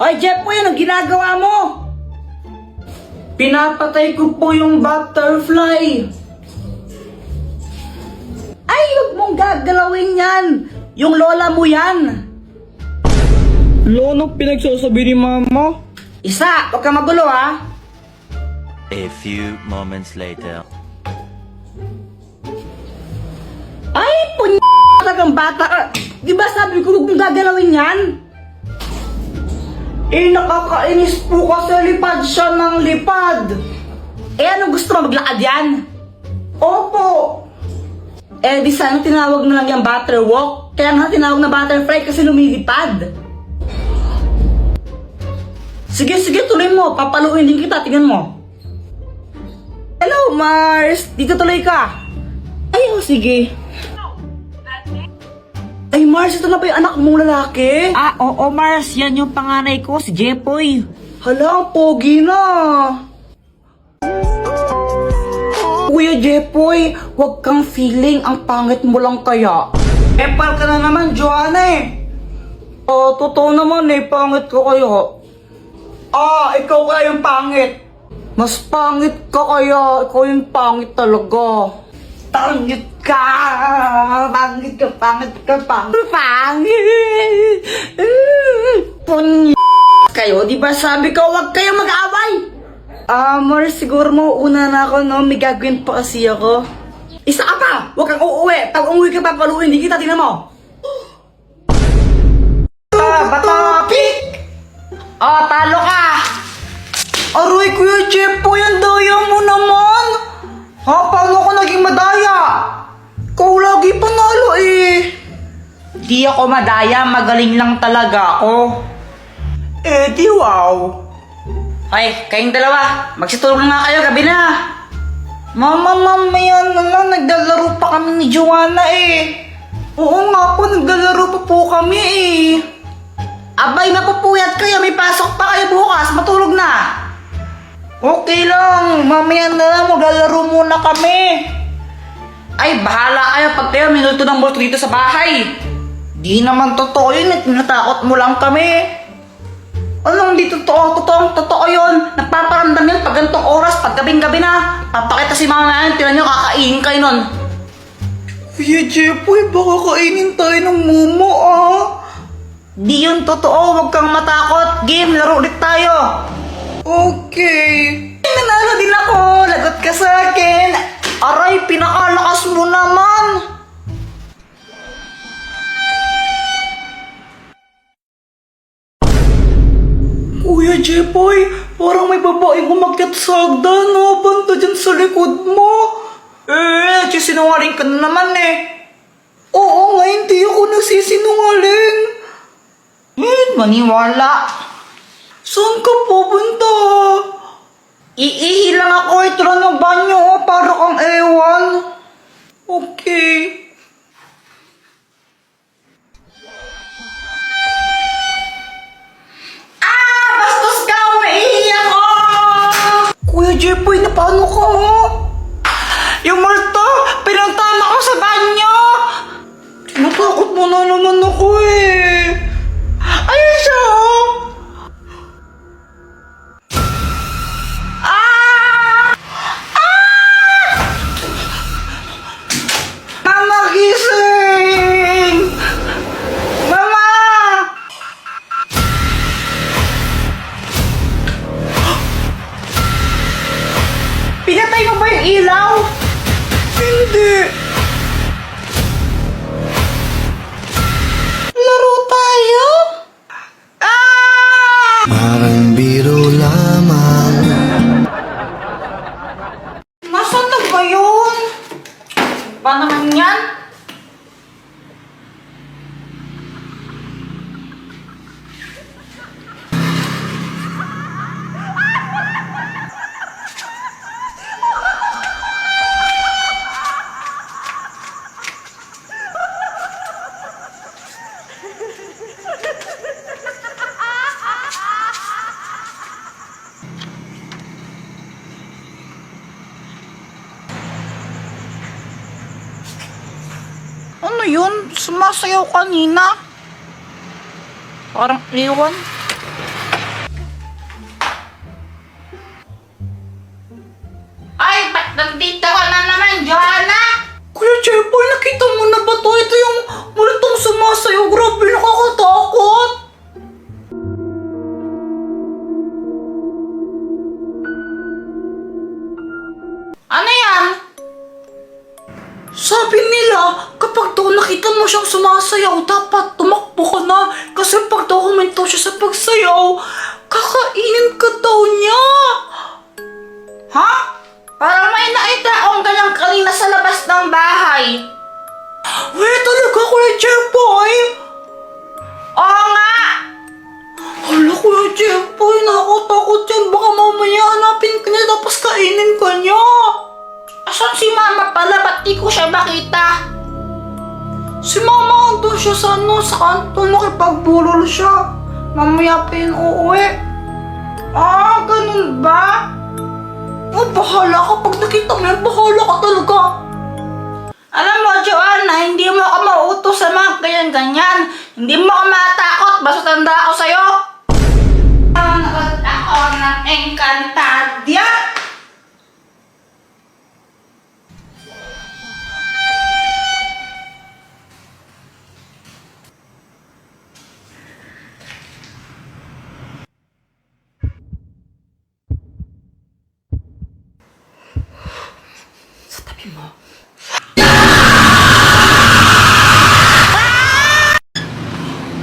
Ay, Jepoy, anong ginagawa mo? Pinapatay ko po yung butterfly. Ay, huwag mong gagalawin yan. Yung lola mo yan. Lo, anong pinagsasabi ni mama? Isa, huwag kang magulo ha. A few moments later. Ay, talagang bata ka. Di ba sabi ko huwag mong gagalawin yan? Eh, nakakainis po kasi lipad siya ng lipad. Eh, anong gusto mo, maglakad yan? Opo. Eh, di sana tinawag na lang yung butterwalk. Kaya nga tinawag na butterfly kasi lumilipad. Sige, tuloy mo. Papaluin din kita, tingnan mo. Hello, Mars. Dito tuloy ka. Ay, sige. Ay, Mars, ito na ba yung anak mong lalaki? Ah, oo Mars, yan yung panganay ko, si Jepoy. Hala, ang pogi na. Kuya Jepoy, huwag kang feeling, ang pangit mo lang kaya. Epal ka na naman, Joanna eh. Totoo naman eh, pangit ko kayo. Ikaw kaya yung pangit. Mas pangit ka kaya, ikaw yung pangit talaga. Pangit ka! Pangit ka! Pangit! Kayo, di ba sabi ko, huwag kayo mag-away? Mars, siguro mo una na ako, no? May gagawin pa kasi ako. Isa ka pa! Huwag kang uuwi! Pag umuwi ka pa, paluin, di kita, tingnan mo! Batapik! Talo ka! Aroy, Kuya Jepoy, ang daya mo naman! Paano ako naging madaya? Ikaw lagi panalo eh. Di ako madaya, magaling lang talaga ako. Di wow. Ay, kayong dalawa, magsitulong na kayo, gabi na. Mama, mamaya na lang, naglalaro pa kami ni Joanna eh. Oo nga po, naglalaro pa po kami eh. Abay, mapupuyat kayo, may pasok pa kayo bukas, matulog na. Okay lang, mamaya na lang, maglalaro muna kami. Ay, bahala kayo pag kayo minulto ng multo dito sa bahay. Di naman totoo yun, tinatakot mo lang kami. Anong di totoo? Totoo yun. Nagpaparamdam yan pag ganitong oras, pag gabing-gabi na. Papakita si mama na yan, tinan nyo, kakainin kayo nun. Kuya Jepoy, baka kainin tayo ng mumo Di yun totoo, huwag kang matakot. Game, laro ulit tayo. Okay. Nanalo din ako. Lagot ka sa akin. Aray, pinakalakas mo naman. Kuya Jepoy, parang may babaeng umakyat sa hagdan, no? Banda dyan sa likod mo. Sinungaling ka na naman eh. Oo nga, hindi ako nagsisinungaling. Maniwala. Saan ka pupunta? Iihi lang ako, ito lang ng banyo, para kang ewan. Okay. Bastos ka, umiihi ako. Kuya Jepoy, na paano ka? Yung multo, pinuntahan ako sa banyo. Natakot mo na naman ako eh. Ayun siya, oh. Mama, gising! Mama! Pinatay mo ba yung ilaw? Hindi. Laro tayo? Parang biro lamang. Nasaan na ba yun? Ba naman yan? Ano yun? Sumasayaw kanina. Parang iwan. Nagdita ka na naman, Joanna! Kuya Jeboy, nakita mo na ba to? Ito yung multong sumasayo. Grabe, nakakatakot. Ano yan? Sabi nila, kapag daw nakita mo siyang sumasayaw, dapat tumakbo ka na. Kasi pag daw huminto siya sa pagsayaw, kakainin ka daw niya. Ha? Parang may nakita akong ganyan kanina sa labas ng bahay. Wait, talaga, Kuya Jeboy? Oo nga! Hala, Kuya Jeboy, nakakatakot yan. Baka mamaya hanapin ka niya tapos kainin ka niya. Asan si mama pala? Ba't di ko siya makita? Si Mama andun siya sa sa kanto, nakipagbulol siya. Mamaya pa yun uuwi. Ah, ganun ba? Oh, bahala ka. Pag nakita mo yan, bahala ka talaga. Alam mo, Joanna, hindi mo ako mautos sa mga ganyan-ganyan. Hindi mo ako matakot, basta tanda ako sa'yo. Nanood ako ng Encantadia.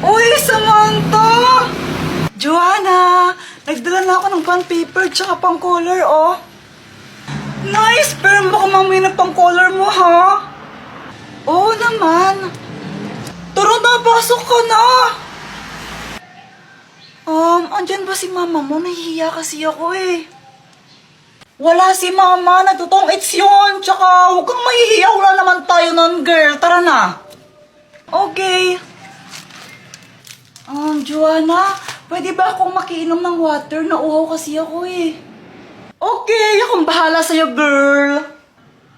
Uy, Samantha! Joanna! Nagdala na ako ng bond paper tsaka pang color, oh. Nice! Pero baka mamaya na pang color mo, ha? Oo naman. Tara na, pasok ka na! Andyan ba si mama mo? Nahihiya kasi ako, eh. Wala si mama, natutong-its yun. Tsaka, huwag kang mahihiya. Wala naman tayo nun, girl. Tara na. Okay. Joanna, pwede ba akong makiinom ng water? Nauhaw kasi ako eh. Okay, akong bahala sa'yo, girl.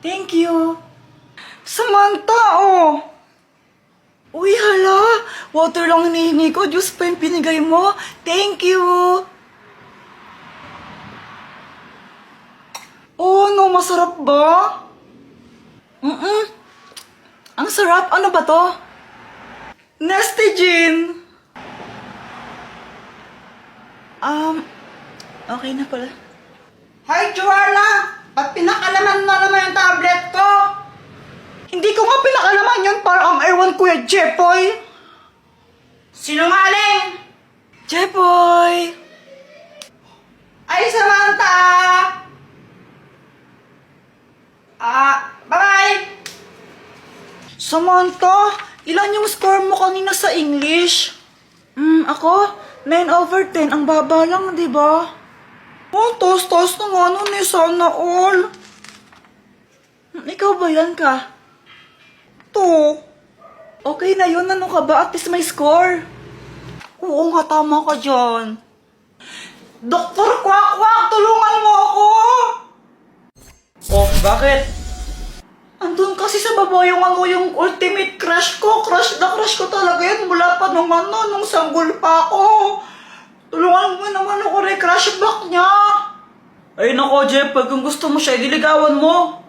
Thank you. Samantha, oh. Uy, hala. Water lang hinihingi ko. Diyos pa yung pinigay mo. Thank you. Oh, no, masarap ba? Ang sarap. Ano ba to? Nestigin. Okay na pala. Hi, Joanna! Ba't pinakalaman mo naman yung tablet ko? Hindi ko nga pinakalaman yun para ang ewan Kuya Jepoy. Sinungaling! Jepoy! Ay, Samantha! Bye! Samantha, ilan yung score mo kanina sa English? Ako? 9/10. Ang baba lang, di ba? Oh, taas-taas na nga nun eh. Sana all. Ikaw ba yan ka? To. Okay na yun. Ano ka ba? At least may score. Oo nga, tama ka dyan. Dr. Kwak-Kwak, tulungan mo ako! Oh, bakit? Andun kasi sa baba yung yung ultimate crush ko. Crush na crush ko talaga yan. Mula pa nung nung sanggol pa ako. Tulungan mo naman ako crush back niya. Ay nako, Jeff, kung gusto mo siya, diligawan mo.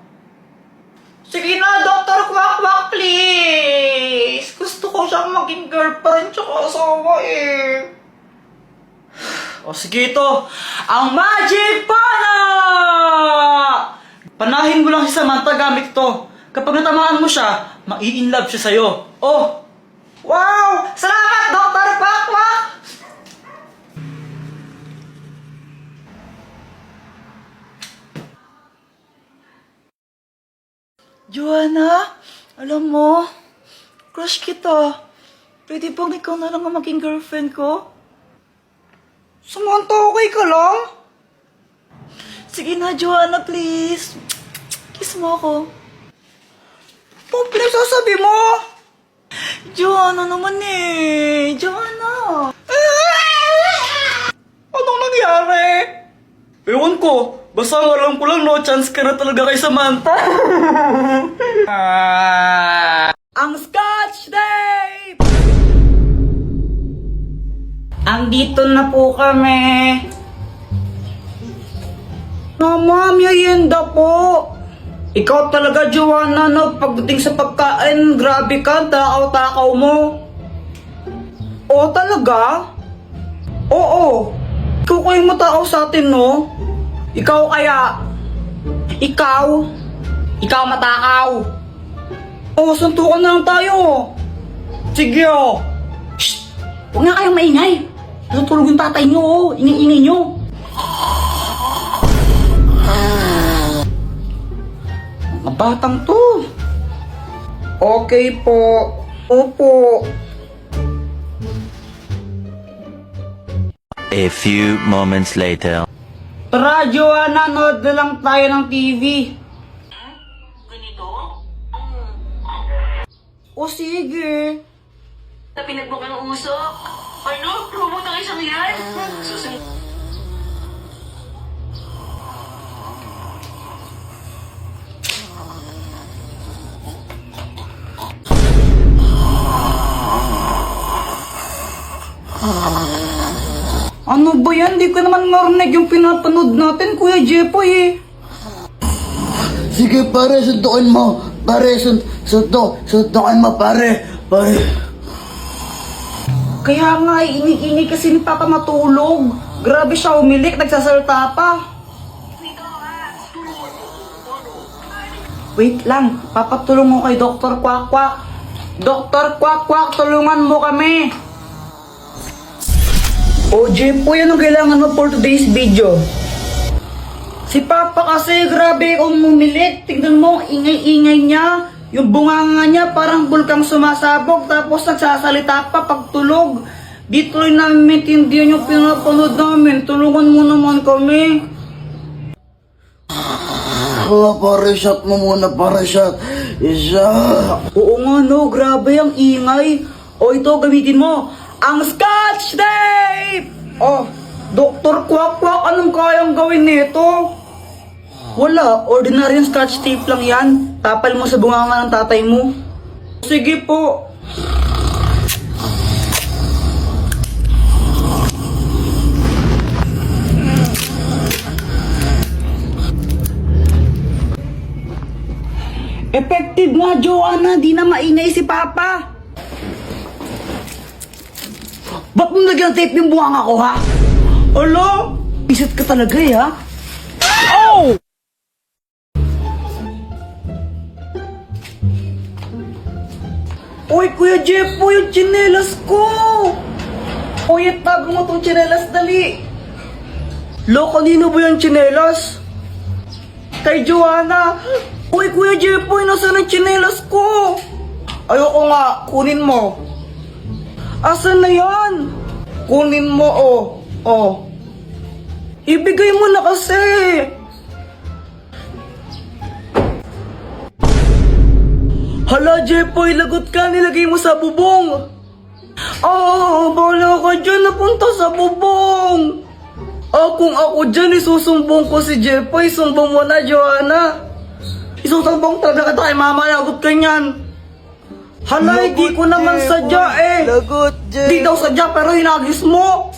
Sige na, Dr. Kwak-Kwak, please. Gusto ko siyang maging girlfriend tsaka asawa eh. O sige ito, ang Magic Pana! Panahin mo lang si Samantha gamit to. Kapag natamaan mo siya, mai-inlove siya sa'yo. Oh! Wow! Salamat, Dr. Kwak-Kwak! Joanna, alam mo, crush kita. Pwede bang ikaw na lang ang maging girlfriend ko? Samantha, okay ka lang? Sige na, Joanna, please. Kiss mo ako. Please, sasabi mo. Joanna naman eh. Joanna. Anong nangyari? Ewan ko. Basta ang alam ko lang, no chance ka na talaga kay Samantha. Ang Scotch Tape! Andito na po kami. Mama, merienda po. Ikaw talaga, Joanna, no? Pagdating sa pagkain, grabe ka, takaw-takaw mo. Oo, talaga? Oo. Ikaw kayo matakaw sa atin, no? Ikaw kaya? Ikaw? Ikaw matakaw? Oo, suntukan na lang tayo. Sige, oh. Shh! Huwag nga kayong maingay. Natutulog yung tatay nyo, oh. Ingay-ingay nyo. Mga batang to. Okay po. Opo. A few moments later. Tara, Joanna, nood na lang tayo ng TV. O sige. Pinag mo kang usok. Ano? Promote ang isang yan? Susunod. Ano ba yan? Di ko naman marinig yung pinapanood natin, Kuya Jepoy eh. Sige pare, suntukin mo. Pare, suntukin mo pare. Pare. Kaya nga, ini kasi ni Papa matulog. Grabe siya umilik, nagsasalta pa. Wait lang, papatulong mo kay Dr. Kwak-Kwak. Dr. Kwak-Kwak, tulungan mo kami. O, Jepoy, anong kailangan mo for today's video? Si Papa kasi, grabe kung mumilit. Tignan mo, ang ingay-ingay niya. Yung bunganga niya parang bulkang sumasabog tapos nagsasalita pa pagtulog. Di tuloy namin maintindihan yung pinapanood namin. Tulungan mo naman kami. Pare, shot mo muna, pare, shot. Isa. Oo nga no, grabe ang ingay. O ito, gamitin mo. Ang Scotch Tape! Oh, Dr. Kwak-Kwak, anong kayang gawin nito? Wala, ordinaryong Scotch Tape lang yan. Tapal mo sa bunganga ng tatay mo. Sige po. Effective nga, Joanna. Di na maingay si Papa. Ba't mo nagyang tape yung bunganga ko, ha? Alo? Pisit ka talaga, eh, ha? Oh! Uy, Kuya Jepoy, yung tsinelas ko! Uy, tago mo tong tsinelas, dali! Lo, kanino ba yung tsinelas? Kay Joanna! Uy, Kuya Jepoy, nasaan ang tsinelas ko? Ayoko nga, kunin mo. Asan na yan? Kunin mo, oh. Oh. Ibigay mo na kasi. Hala, Jepoy, lagot ka. Nilagay mo sa bubong. Bala ka dyan. Napunta sa bubong. Kung ako dyan, isusumbong ko si Jepoy. Sumbong mo na, Joanna. Isusumbong talaga kita kay mama. Lagot ka niyan. Hala, hindi ko naman sadya eh. Lagot, Jepoy. Di daw sadya, pero hinagis mo.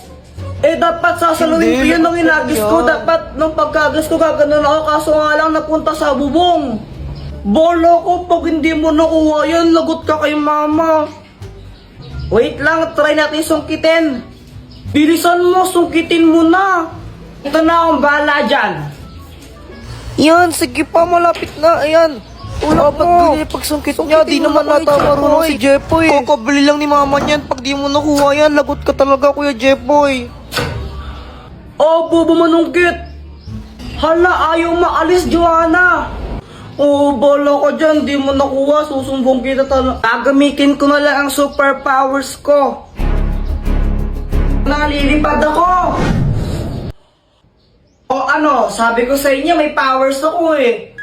Dapat sasaluhin ko yan nung hinagis ko. Dapat nung pagkagas ko gaganon ako. Kaso nga lang napunta sa bubong. Bola ko, pag hindi mo nakuha yan, lagot ka kay mama. Wait lang, try natin sungkitin. Bilisan mo, sungkitin mo na. Ito na akong bahala dyan. Yan, sige pa, malapit na. Ayan. Wala pa. Pagsungkit niya, di naman nata marunong si Jepoy. Kakabili lang ni mama niyan. Pag di mo nakuha yan, lagot ka talaga, Kuya Jepoy. Bobo manungkit. Hala, ayaw maalis, Joanna. Bola ko dyan, di mo nakuha, susumbong kita talaga. Gagamitin ko na lang ang superpowers ko. Nalilipad ako. Ano, sabi ko sa inyo, may powers ako eh.